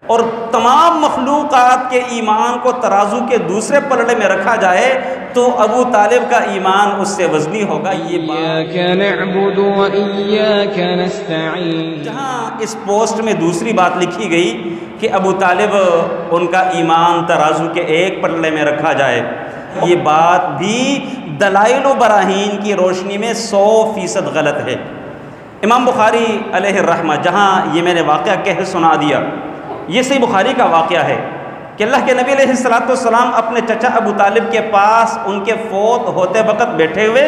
اور تمام مخلوقات کے ایمان کو ترازو کے دوسرے پلڑے میں رکھا جائے تو ابو طالب کا ایمان اس سے وزنی ہوگا۔ یہ إياك نعبد وإياك نستعين۔ جہاں اس پوسٹ میں دوسری بات لکھی گئی کہ ابو طالب ان کا ایمان ترازو کے ایک پلڑے میں رکھا جائے، یہ بات بھی دلائل و براہین کی روشنی میں 100% غلط ہے۔ امام بخاری علیہ الرحمہ جہاں یہ میں نے واقعہ کہہ سنا دیا، یہ صحیح بخاری کا واقعہ ہے کہ اللہ کے نبی علیہ السلام اپنے چچا ابو طالب کے پاس ان کے فوت ہوتے وقت بیٹھے ہوئے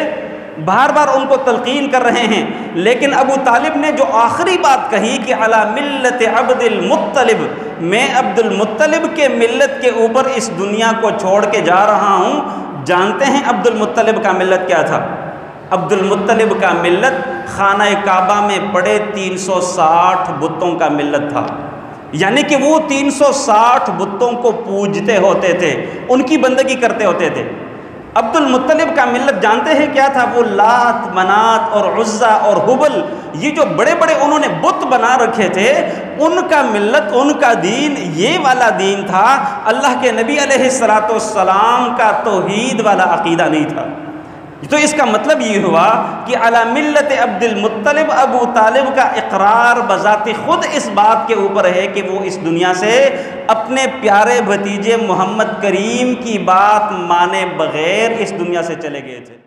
بار بار ان کو تلقین کر رہے ہیں، لیکن ابو طالب نے جو آخری بات کہی کہ علی ملت عبد المطلب، میں عبد المطلب کے ملت کے اوپر اس دنیا کو چھوڑ کے جا رہا ہوں۔ جانتے ہیں عبد المطلب کا ملت کیا تھا؟ عبد المطلب کا ملت خانہ کعبہ میں پڑے 360 بتوں کا ملت تھا، یعنی کہ وہ 360 بتوں کو پوجتے ہوتے تھے، ان کی بندگی کرتے ہوتے تھے۔ عبد المطلب کا ملت جانتے ہیں کیا تھا؟ وہ لات، منات اور عزا اور حبل، یہ جو بڑے بڑے انہوں نے بت بنا رکھے تھے، ان کا ملت، ان کا دین یہ والا دین تھا۔ اللہ کے نبی علیہ السلام کا توحید والا عقیدہ نہیں تھا۔ تو اس کا مطلب یہ ہوا کہ علی ملت عبد المطلب، ابو طالب کا اقرار بذات خود اس بات کے اوپر ہے کہ وہ اس دنیا سے اپنے پیارے بھتیجے محمد کریم کی بات مانے بغیر اس دنیا سے چلے گئے تھے۔